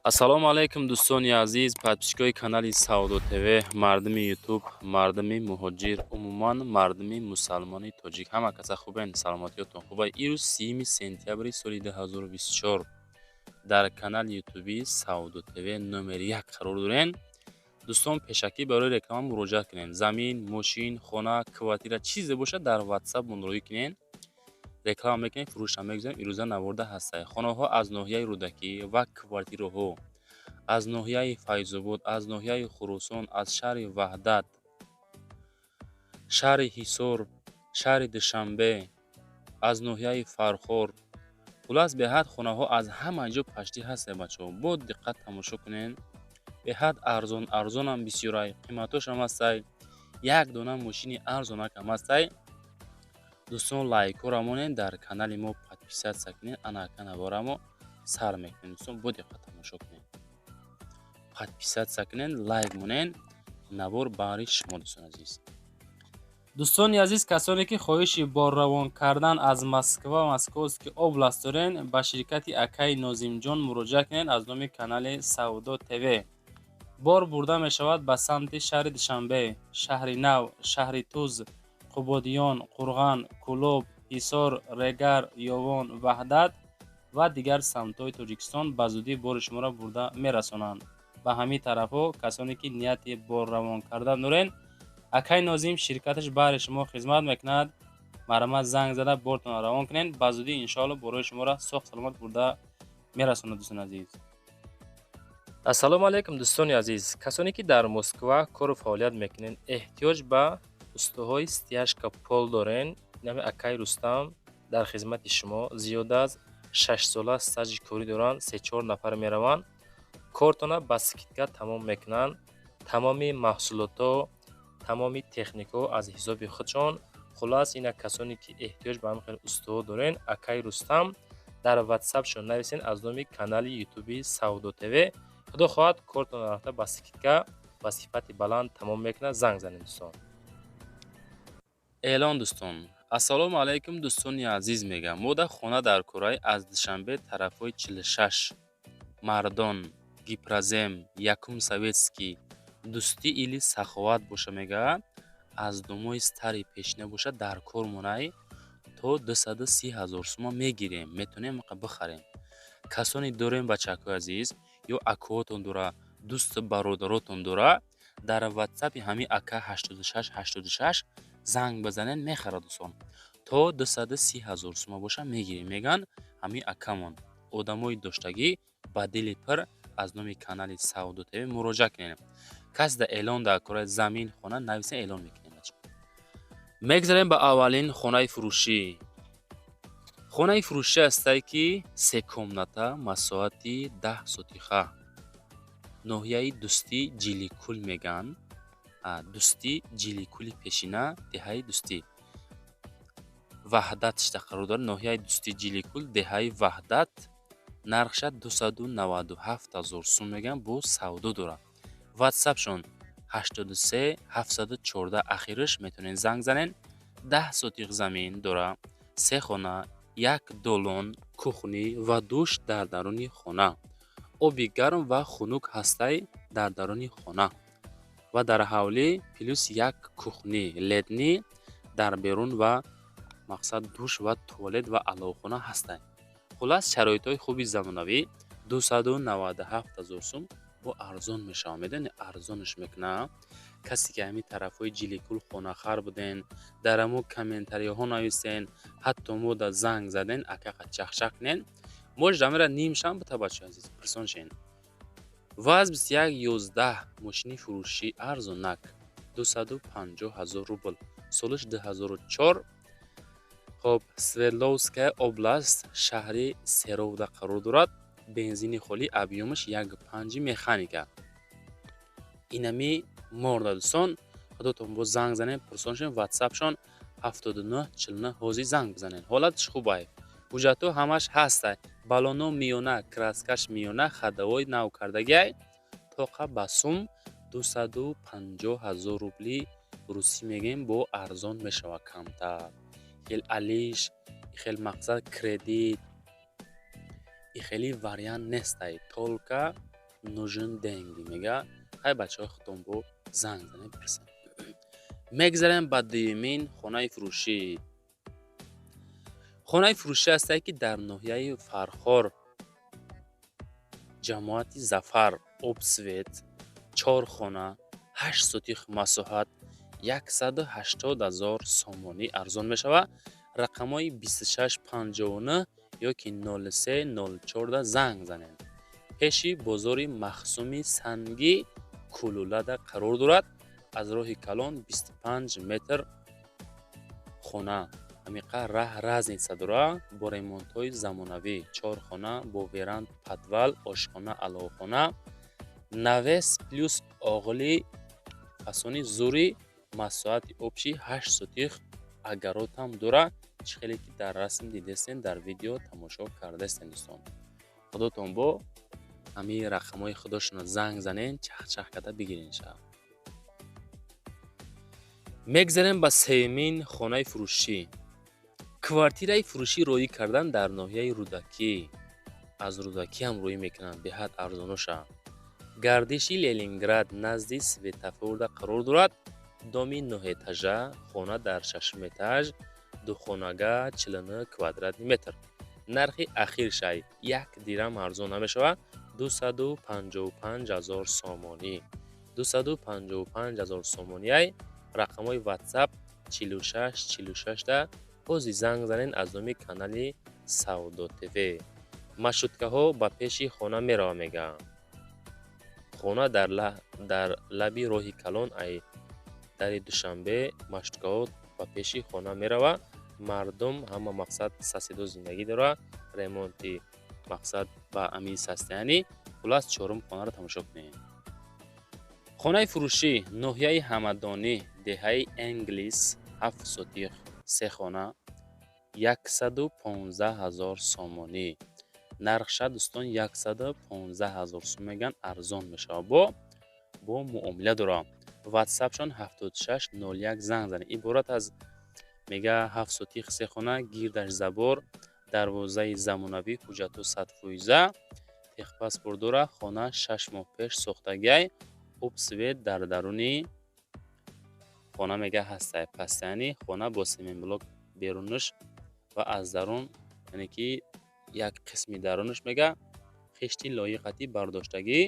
ассалому алайкум дӯстони азиз, подписчикои канали Саудо ТВ, мардуми ютуб, мардуми муҳоҷир, умуман мардуми мусалмони тоҷик. Ҳама каса хубен? Саломатиётон хубай? Ирӯз 3 сентябри соли 2024 дар канали ютуби Саудо ТВ номери 1 қарор дорем. дӯстон, пешакӣ барои реклама муроҷиат кунед. Замин, мошин, хона, квартира чизе бошад дар WhatsApp монроӣ кунед. реклама мекунем, фурӯшам мегузарем. ирӯза наворда ҳастад. хонаҳо аз ноҳияи Рӯдакӣ ва квартираҳо аз ноҳияи Файзобод, аз ноҳияи Хурӯсон, аз шаҳри Ваҳдат, шаҳри Ҳисор, шаҳри Душанбе, аз ноҳияи Фархор, хулас беҳад хонаҳо аз ҳама ҷо пашти ҳастанд бачаҳо. бо диққат тамошо кунед. беҳад арзонам бисёрай, қиматошам ҳастад. як дона мошини арзонакам ҳастад. дӯстон, лайкҳоро монед, дар канали мо подписатсия кунед, анака наворамо сар мекунед. дӯстон, бо диққат тамошо кунед. подписатсия кунед, лайк монед, навор баҳри шумо дӯстон азиз. дӯстони азиз, касоне ки хоҳиши борравон кардан аз Москва ва Московский област дорен, ба ширкати акаи Нозимҷон муроҷиат кунед аз номи канали Саудо ТВ. бор бурда мешавад ба самти шаҳри Душанбе, шаҳри Нав, шаҳри Туз, Қубодиён, Қурған, Кӯлоб, Ҳисор, Регар, Ёвон, Ваҳдат ва дигар самтҳои Тоҷикистон ба зудӣ бори шуморо бурда мерасонанд. ба ҳамин тарафҳо касоне ки нияти борравон кардан дорен, акаи Нозим ширкаташ баҳри шумо хизмат мекунад. марҳамат занг зада бортон равон кунед. ба зудӣ иншоалло борои шуморо сохт саломат бурда мерасонад. дӯстони азиз, ассалому алайкум дӯстони азиз. касоне ки дар Москва кору фаъолият мекунед, эҳтиёҷ ба устуҳои стяжка пол дорен, нами акаи Рустам дар хизмати шумо. зиёда аз 6 сола стаҷи корӣ доранд. 3-4 нафар мераванд. кортона ба скидка тамом мекунанд. тамоми маҳсулото, тамоми технико аз ҳисоби худшон. хулас ина касоне ки эҳтиёҷ ба ҳамин устуҳо дорен, акаи Рустам дар WhatsAppшон нависен аз номи канали ютуби Саудо ТВ. худо хоҳад кортона рафта ба скидка ба сифати баланд тамом мекунад. занг занед дӯстон. эълон дӯстон. ассалому алайкум дӯстони азиз, мегам мода хона дар Кӯраи аз Душанбе тарафҳои 46 Мардон, Гипрозем, Якум Советский, дӯстӣ или Саховат боша мега аз домои стари пешина боша дар кор монай то 230 000 сума мегирем, метонем бихарем. касоне дорем бачакҳои азиз ё акаотон дора, дӯсту бародаротон дора, дар WhatsApp ҳамин ака 86 занг базанед, мехарад дӯстон. то 230 000 сума боша мегирем. меган ҳамин акамон одамои доштагӣ ба дили пир аз номи канали Саудо ТВ муроҷиат кунед. каси дар эълон дар кораи замин хона нависен, эълон мекунем. мегзарем ба аввалин хонаи фурӯшӣ. хонаи фурӯшӣ ҳастае ки 3 комната, масоҳати 10 сотиха, ноҳияи Дӯстӣ Ҷиликӯл меган. Дӯстӣ Ҷиликӯли пешина, деҳаи Дӯстӣ Ваҳдат шта қарор дорад. ноҳияи Дӯстӣ Ҷиликӯл, деҳаи Ваҳдат. нархша 297 000 сум меган. бо савдо дорад. WhatsAppшон 83 714 ахираш метонен занг занен. 10 сотих замин дора, 3 хона, 1 долон, кухни ва душ дар даруни хона. оби гарм ва хунук ҳастаи дар даруни хона ва дар ҳавлӣ плюс 1 кухни ледни дар берун ва мақсад душ ва туалет ва аловхона ҳастанд. хулас шароитҳои хуби замонавӣ. 297 000 сум бо арзон мешавад. медони арзонаш мекунам. касе ки ҳамин тарафҳои Ҷиликӯл хонахар буден, дар амо комментариҳо нависен, ҳатто мода занг заден, акақа чахчах кунен, мож дамира нимшам бута бачаҳои азиз, пирсон шен. ваз 21-11 мошини фурӯшӣ арзонак 250 000 рубл. солиш 2004. хоб, Свердловская област, шаҳри Серовда қарор дорад. бензини холӣ, объёмаш 1.5 механика. инами морда дӯстон, худотон бо занг занед, пурсоншен. WhatsAppшон 79 49 ҳозир занг бизанед. ҳолаташ хубай, ҳуҷҷатҳо ҳамаш ҳастад. балоно миёна, краскаш миёна, хадавои нав кардагиай тоқа ба сум 250 000 рубли русӣ мегем. бо арзон мешавад камтар. хел алиш, хел мақсад кредит, и хели вариант нестай. толка нужен деньги мега. ҳай бачаҳои хутонбо занг занем пирсем. мегзарем ба дуюмин хонаи фурӯшӣ. хонаи фурӯшӣ ҳастае ки дар ноҳияи Фархор, ҷамоати Зафар, Обсвет, 4 хона, 8 сотих масоҳат, 180,000 сомонӣ арзон мешавад. рақамҳои 2659 ёки 0304 занг занед. пеши бозори махсуми санги Кулулада қарор дорад. аз роҳи калон 25 метр хона амиқа раҳ разница дорад. бо ремонтҳои замонавӣ, 4 хона бо веранд, подвал, ошхона, аловхона, навес плюс оғили фасони зури, масоҳати обши 8 сотих агаротам дорад. чӣ хеле ки дар расм дидестен, дар видео тамошо кардастен дӯстон. худотон бо ҳамаи рақамҳои худошона занг занен, чах карда бигирин шав. мегзарем ба сеюмин хонаи фурӯшӣ. квартираи фурӯшӣ роӣ кардан дар ноҳияи Рудакӣ. аз Рудакӣ ҳам роӣ мекунанд, беҳад арзоноша. гардиши Ленинград назди светофорда қарор дорад. доми 9 этажа, хона дар 6 этаж, духонага 49 квадратный метр. нархи ахиршай 1 дирам арзон намешавад. 255,000 сомонӣ. 255,000 сомонияй. рақамҳои WhatsApp 46 46 да ҳози занг занен аз номи канали Савдо ТВ. маршруткаҳо ба пеши хона мерава мегӯянд. хона дар лаби роҳи калон ай дари душанбе. маршруткаҳо ба пеши хона мерава. мардум ҳама мақсад сасидо зиндагӣ дорад. ремонти мақсад ба амии састаяни. хулас чорум хонаро тамошо кунед. хонаи фурӯшӣ ноҳияи Ҳамадонӣ, деҳаи Энглис, 7 сотих, 3 хона, 115,000 сомонӣ. нархша дӯстон 115,000 сом меган, арзон мешавад. бо муомила дорад. ватсапшон 7601 занг занед. иборат аз мега 7 сотих, 3 хона, гирдаш забор, дарвозаи замонавӣ, ҳуҷҷату 100%, техпаспорт дорад. хона 6 моҳ пеш сохтагиай. обсвет дар даруни хона мега ҳастае пастаяни. хона бо семенблок берунаш ва аз дарун, яъне ки як қисми дарунаш мега хишти лоиқати бардоштагӣ.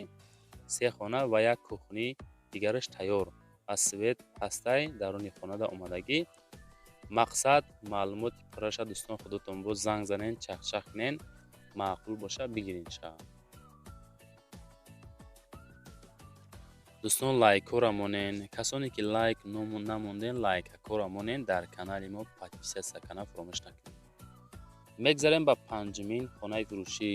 3 хона ва як кухни дигараш тайёр. аз свет ҳастай даруни хонада омадагӣ. мақсад маълумоти пурраша дӯстон худотон бо занг занен, чахчах кунен, маъқул боша бигирин шав. дӯстон лайкҳоро монен. касоне ки лайк намонден, лайкҳоро монен. дар канали мо подписатсия кардан фаромӯш накунед. мегзарем ба панҷумин хонаи фурӯшӣ.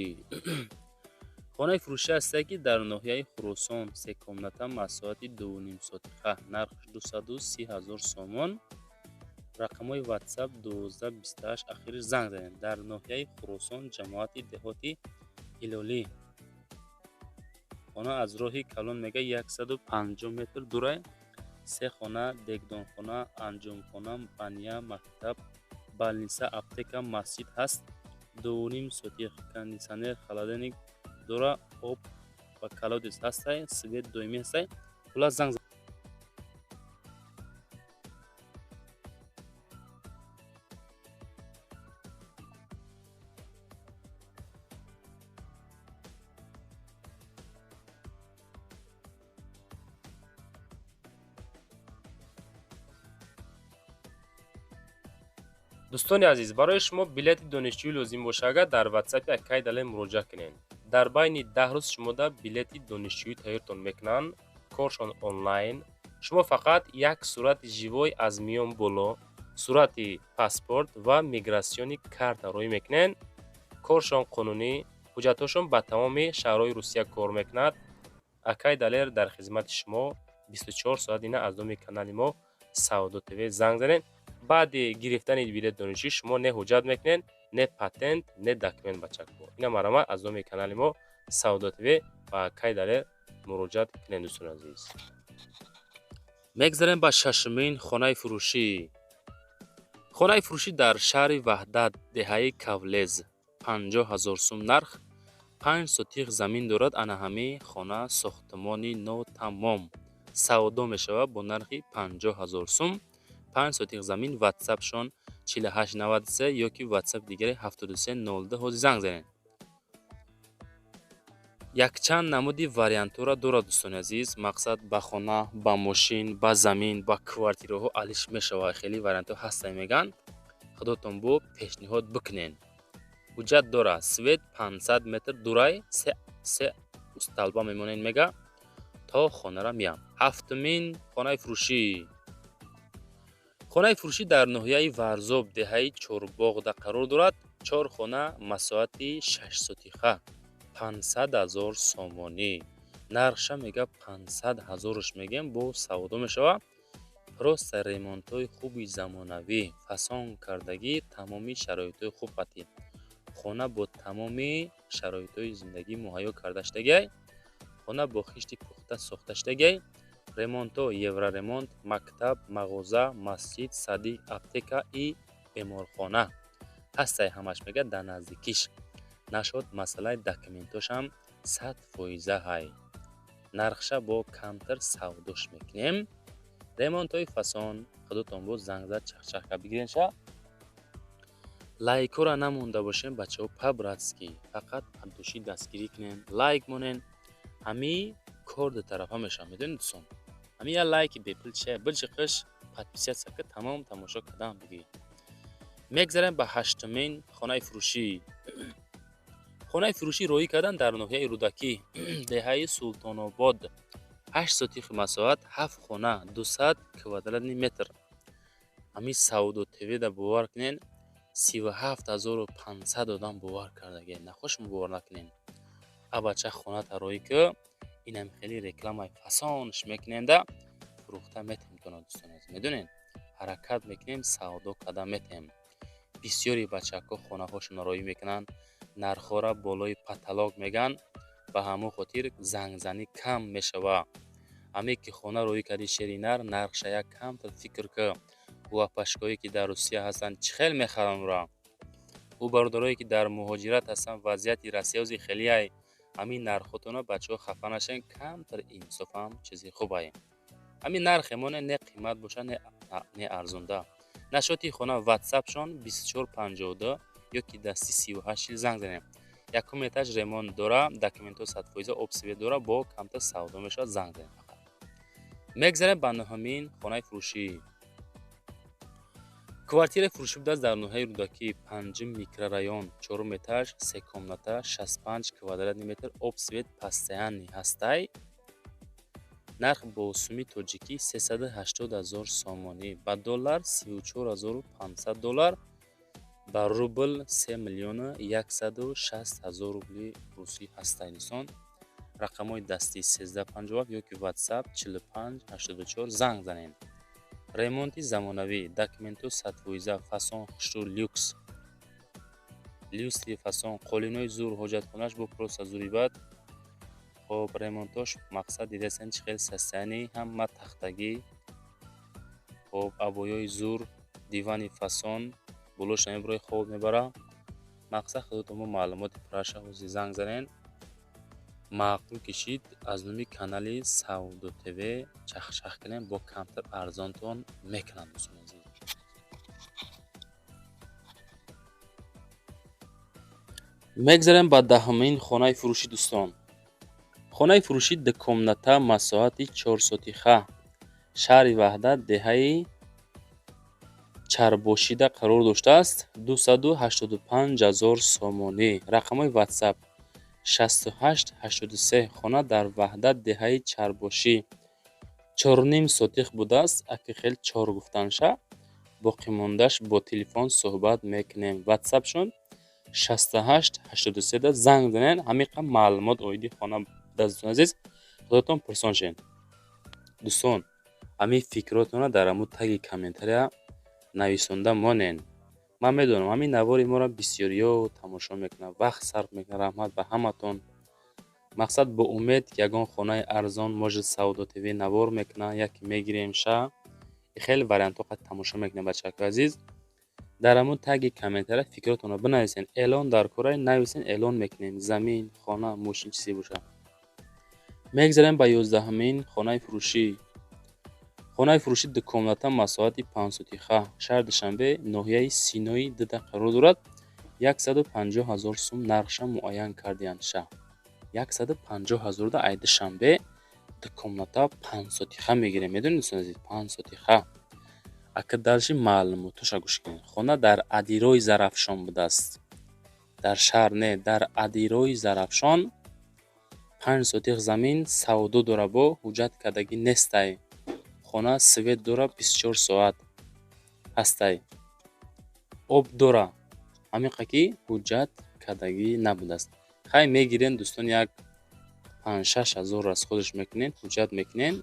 хонаи фурӯшӣ ҳастае ки дар ноҳияи Хуросон, се комната, масоҳати 2.5 сотиха, нархш 230,000 сомон. рақамҳои WhatsApp 1228 ахириш занг занед. дар ноҳияи Хуросон, ҷамоати деҳоти Ҳилолӣ. хона аз роҳи калон мега 150 метр дура. 3 хона, дегдонхона, анҷомхона, бания, мактаб, балниса, аптека, масҷид ҳаст. 2.5 сотих, кондитсионер, холодильник дора. об ва колодец ҳастай. свет доимӣ ҳастай. хулас занг дӯстони азиз, барои шумо билети донишҷӯӣ лозим боша, агар дар ватсапи акай дале муроҷиат кунед. дар байни 10 рӯз шумода билети донишҷӯӣ тайёртон мекунанд. коршон онлайн. шумо фақат як сурати живой аз миён боло, сурати паспорт ва мигратсиони карта роӣ мекунед. коршон қонунӣ, ҳуҷҷатҳошон ба тамоми шаҳрҳои Русия кор мекунад. акай далер дар хизмати шумо 24 соат ина аз номи канали мо Савдо ТВ занг занед. баъди гирифтани билет донишҷӯӣ шумо не ҳуҷҷат мекунед, не патент, не документ ба чак бо. ина марамад аз номи канали мо Савдо ТВ ба акай далер муроҷиат кунед дӯстони азиз. мегзарем ба шашумин хонаи фурӯшӣ. хонаи фурӯшӣ дар шаҳри Ваҳдат, деҳаи Кавлез, 50,000 сум нарх. 5 сотиқ замин дорад. ана ҳамаи хона сохтмони нотамом савдо мешавад бо нархи 50,000 сум. 5 сотиқ замин. ватсапшон 4893 ёки ватсап дигари 7302 ҳозир занг занед. якчанд намуди вариантҳоро дорад дӯстони азиз. мақсад ба хона, ба мошин, ба замин, ба квартираҳо алиш мешавад. хеле вариантҳо ҳастанд меган. худотон бо пешниҳод бикунен. ҳуҷҷат дора. свет 500 метр дурай се усталба мемонен мега то хонара миям. ҳафтумин хонаи фурӯшӣ. хонаи фурӯшӣ дар ноҳияи варзоб деҳаи чорбоғда қарор дорад. 4 хона масоати 6 сотиқа 500,000 сомонӣ. нархша мега 500,000-ш мегем бо савдо мешавад. просто ремонтҳои хуби замонавӣ, фасон кардагӣ, тамоми шароитҳои хуб қатӣ. хона бо тамоми шароитҳои зиндагӣ муҳайё карда шудагӣ. хона бо хишти пухта сохта шудагӣ. ремонтҳо евроремонт, мактаб, мағоза, масҷид, садик, аптека и беморхона ҳастай ҳамаш мега дар наздикиш. нашод масъалаи документошам 100% ҳай. нархша бо камтар савдош мекунем. ремонтҳои фасон худотон бо зангзад чахчахка бигиренша. лайкора намонда бошем бачаҳо по-братски. фақат абдуши дастгирӣ кунен, лайк монен. ҳами кор ду тарафа мешавад. медонед дӯстон? ҳами я лайки бепул чия? билчиқиш подписатсия ки тамом тамошо кардан бигӣ. мегзарем ба ҳаштумин хонаи фурӯшӣ. хонаи фурӯшӣ роӣ кардан дар ноҳияи рӯдакӣ деҳаи султонобод. 8 сотиқи масоат 7 хона 200 квадратни метр. ҳами савдо теведа бовар кунен 37,500 одам бовар кардагӣ. нахошмо бовар накунем. абача хоната роӣ ки инам хеле рекламаи фасонш мекуненда фурӯхта метем тона дӯстони азиз. медонед? ҳаракат мекунем, савдо карда метем. бисёри бачаҳко хонаҳошонро роӣ мекунанд. нархҳоро болои потолок меган. ба ҳамон хотир зангзанӣ кам мешавад. ҳаме ки хона роӣ карди шери нар, нархша як камтар фикр ки вапашкоие ки дар русия ҳастанд чӣ хел мехаранд ра. ӯ бародарое ки дар муҳоҷират ҳастанд вазъияти расиёзи хелияй. ҳамин нархотона бачаҳо хафа нашен. камтар инсофам чизи хубай. ҳамин нархемоне не қимат боша не арзонда. нашоти хона ватсапшон 2452 ёки дасти 38 занг занем. якум этаж ремонт дора, документҳо 100% обсвет дора, бо камтар савдо мешавад. занг занем. мегзарем ба ноҳамин хонаи фурӯшӣ. квартираи фурӯшӣ будааст дар ноҳияи рӯдакӣ 5 микрорайон 4 этаж 3 комната 65 квадратни метр обсвет постоянни ҳастай. нарх бо сумми тоҷикӣ 380,000 сомонӣ. ба доллар 34,500 доллар. ба рубл 3,160,000 рубли русӣ ҳастай. дӯстон рақамҳои дастӣ 1357 ёки ватсап 4584 занг занед. ремонти замонавӣ, документҳо 100% фасон хушрӯ люкс. люстри фасон, қолинои зур, ҳоҷатхонааш бо просто зурибат. хоб ремонтош мақсад дидасен чӣ хел састаяни ҳама тахтагӣ. хоб абоёи зур, дивани фасон, булоша мебарои хоб мебара. мақсад худотон бо маълумоти праша ҳозир занг занед. маъқул кишид аз номи канали Савдо ТВ чахчах кунем бо камтар арзонтон мекунанд. дӯстони азиз, мегзарем ба даҳумин хонаи фурӯшӣ. дӯстон хонаи фурӯшӣ дукомната масоати 4 сотиқа шаҳри ваҳдат деҳаи чарбошида қарор доштааст. 285,000 сомонӣ. рақамҳои ватсап 6883. хона дар ваҳдат деҳаи чарбошӣ 4.5 сотиқ будааст. аки хел 4 гуфтанша боқимондаш бо телефон суҳбат мекунем. ватсапшон 6883 да занг занед. ҳамиқа маълумот оиди хона дӯстони азиз худотон пурсон шед. дӯстон ҳами фикротона дар ҳамун таги комментария нависонда монен. ман медонам ҳамин навори моро бисёриё тамошо мекунад, вақт сарф мекунад. раҳмат ба ҳаматон. мақсад бо умед ки ягон хонаи арзон можи Савдо ТВ навор мекунад, яке мегирем ша. хеле вариантҳо қад тамошо мекунем бачаҳои азиз. дар ҳамун таги комментара фикротонро бинависен. Эълон дар кора нависен, эълон мекунем. Замин, хона, мошин чизе бошад. мегзарем ба 11-ҳамин хонаи фурӯшӣ. хонаи фурӯшӣ дукомната масоҳати 5 сотиха, шаҳри Душанбе, ноҳияи Синоӣ дида қарор дорад. 150 000 сум нархша муайян кардиянд. шаҳр 150 000 да ай Душанбе дукомната 5 сотиха мегирем. медонед дӯстон азиз, 5 сотиха. ака далши маълумотуша гӯш кунед. хона дар Адирои Зарафшон будааст. дар шаҳр не, дар Адирои Зарафшон 5 сотих замин савдо дора, бо ҳуҷҷат кардагӣ нестай. хона свет дора 24 соат ҳастай. об дора, ҳамиқа ки ҳуҷҷат кардагӣ набудааст. хай мегирен дӯстон, як 5-6 ҳазор аз худаш мекунен, ҳуҷҷат мекунен.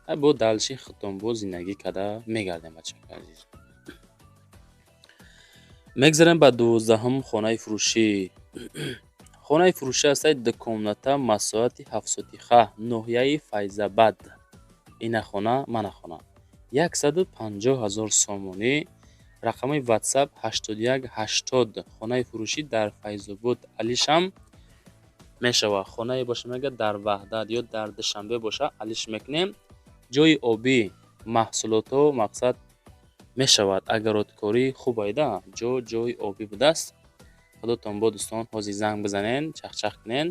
ҳай бо далши хитонбо зиндагӣ карда мегардем. бачаҳои азиз, мегзарем ба 12-ҳам хонаи фурӯшӣ. хонаи фурӯшӣ ҳастай дукомната масоҳати 7 сотиха, ноҳияи Файзабад. ина хона мана хона 150 000 сомонӣ. рақами ватсап 81 80. хонаи фурӯшӣ дар Файзобод алишам мешава. хонае боша мегар дар Ваҳдат ё дар Душанбе боша алиш мекунем. ҷои обӣ, маҳсулото мақсад мешавад. агародкорӣ хуб айда, ҷои обӣ будааст. худотон бо дӯстон ҳозир занг бизанен, чахчах кунен,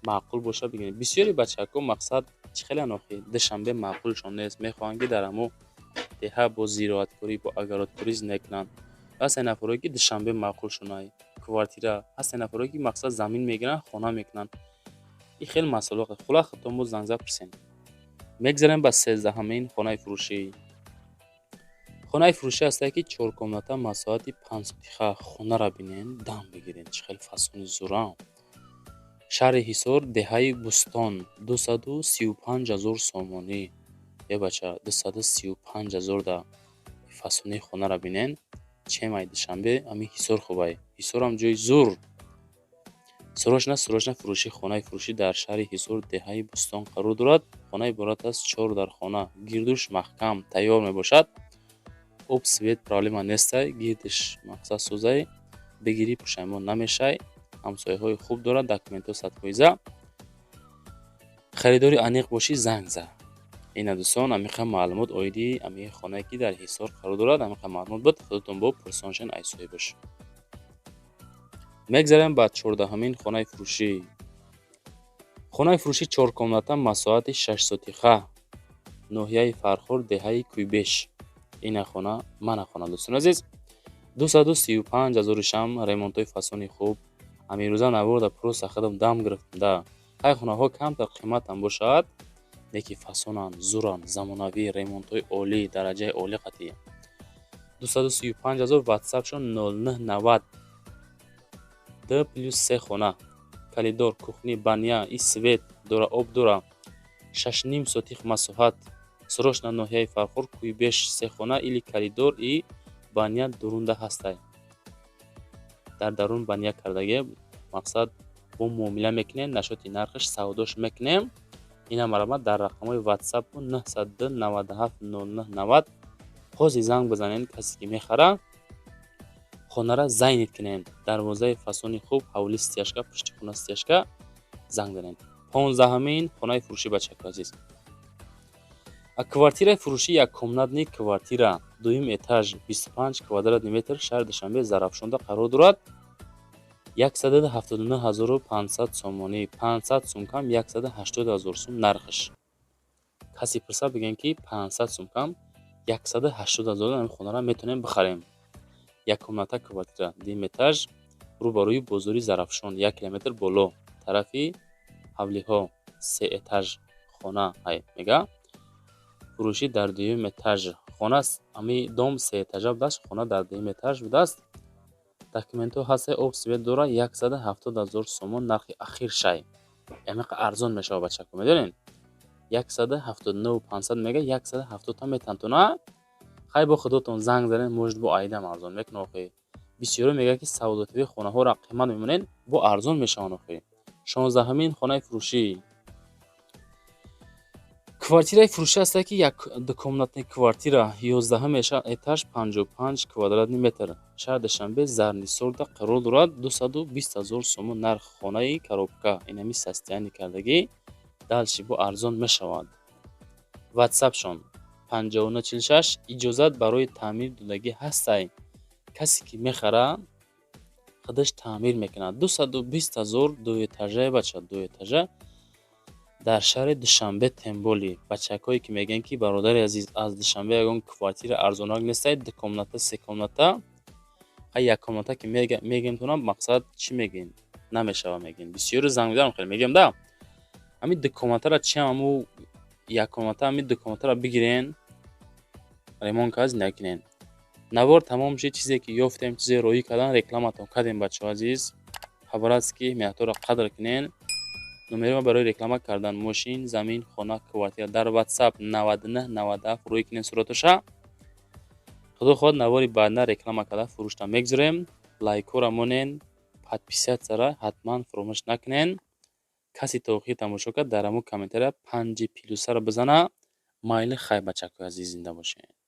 маъқул боша бигирен. бисёри бачаҳко мақсад чӣ хеле анохи Душанбе маъқулшон нест. мехоҳанд ки дар ҳамо деҳа бо зироаткорӣ, бо агародкорӣ зиндагӣ кунанд. ҳастанд нафаре ки Душанбе маъқулшонай, квартира. ҳастанд нафаре ки мақсад замин мегиранд, хона мекунанд. ин хеле масъулият. хула хитон бо занг зад пурсен. мегзарем ба 13-ҳамин хонаи фурӯшӣ. хонаи фурӯшӣ ҳастае ки 4 комната масоҳати 5 сотиха. хонара бинен, дам бигирен. чӣ хеле фасони зура. шаҳри Ҳисор, деҳаи Бустон, 235 000 сомонӣ. бача 235 000 да фасони хонара бинен. чем ай Душанбе, ами Ҳисор хубай. Ҳисорам ҷои зур. срочна фурӯшӣ. хонаи фурӯшӣ дар шаҳри Ҳисор, деҳаи Бустон қарор дорад. хона иборат аст 4 дар хона. гирдуш маҳкам тайёр мебошад. об свет проблема нестай. гирдиш мақсад созай, бигирӣ пушаймон намешай. ҳамсояҳои хуб дорад. документҳо 100%. харидори аниқ бошӣ, занг зад. ина дӯстон, амиқа маълумот оиди амиқи хонае ки дар Ҳисор қарор дорад. амиқа маълумот буд. худотон бо пурсоншен айсои бош. мегзарем ба 14-ҳамин хонаи фурӯшӣ. хонаи фурӯшӣ 4 комната масоҳати 6 сотиха, ноҳияи Фархор, деҳаи Кӯйбеш. ина хона мана хона дӯстон азиз. 235 000 шам, ремонтои фасони хуб. амирӯза наворда просто хадам дам гирифтам да. ҳай хонаҳо камтар қиматам бошад, леки фасонанд, зуранд, замонавӣ, ремонтҳои олӣ, дараҷаи олӣ қатъӣ. 235 000 ватсапшон 0990 2+3 хона. калидор, кухни, баня, и свет дора, об дора. 6.5 сотих масоҳат. срочна ноҳияи Фархор, Кӯйбеш, 3 хона, или калидор и баня дурунда ҳастай. дар дарун баня кардаге, мақсад бо муомила мекунем, нашоти нархаш савдош мекунем. ина марамат дар рақамҳои ватсап 902 97 09 90. ҳозир занг бизанен. касе ки мехара, хонара зайнид кунен. дарвозаи фасони хуб, ҳавли стяжка, пушти хона стяжка, занг занен. 15-ҳамин хонаи фурӯшӣ бачаҳои азиз. квартираи фурӯшӣ яккомнатни квартира, дуюм этаж, 25 квадратный метр, шаҳри Душанбе, Зарафшонда қарор дорад. 179 500 сомонӣ. 500 сум кам 180 000 сум нархаш. каси пурса бигем ки 500 сум кам 180 000 ами хонара метонем бихарем. яккомната квартира, дуюм этаж, рӯбарӯи бозори Зарафшон, 1 километр боло, тарафи ҳавлиҳо, 3 этаж хона ҳай мега. фурӯшӣ дар дуюм этаж. хона ами дом 3 этажа будааст, хона дар дуюм этаж будааст. документҳо ҳастай, об свет дора. 170 000 сомон нархи ахир шай. амиқа арзон мешава бачаҳо, медонен. 179 500 мега, 170 та метантона. хай бо худотон занг занен, может бо айдам арзон мекунад. охи бисёро мега ки савдотиби хонаҳоро қимат мемонен, бо арзон мешаванд. охи 16-ҳамин хонаи фурӯшӣ. квартираи фурӯшӣ ҳастае ки як дукомнатаи квартира 11 этаж 55 квадратный метр шаҳри Душанбе Зарнисорда қарор дорад. 220 000 сомон нархи хонаи коробка. Инами состояние кардагӣ далши бо арзон мешавад. ватсапшон 5946 иҷозат барои таъмир додагӣ ҳастай. Касе ки мехара худаш таъмир мекунад. 220 000 дуэтажа бача дуэтажа дар шаҳри Душанбе Темболи. Бачакое ки мегӯянд ки бародари азиз аз Душанбе ягон квартира арзонрак нестад, дукомната секомната якомната ки мегӯем тона мақсад чӣ мегӯем намешава мегӯем. Бисёре занг мезанам хеле мегӯям да ҳамин дукомнатаро чиам ҳаму якомната ҳамин дукомнатаро бигирен ремонт кард зиндаги кунен. навор тамом шид чизе ки ёфтем чизе роӣ кардан рекламатон кардем бачаҳо азиз. хабар аст ки меҳнатҳоро қадр кунен. номери ма барои реклама кардан мошин замин хона квартира дар ватсап 99 97 рӯй кунен суратоша. худо хоҳад навори баъдна реклама карда фурӯшта мегзорем. лайкҳоро монен подписатсияро ҳатман фаромӯш накунен. касе то охир тамошо кард дар ҳамун комментария 5 плюсаро бизана. майли хай бачакҳои азиз зинда бошед.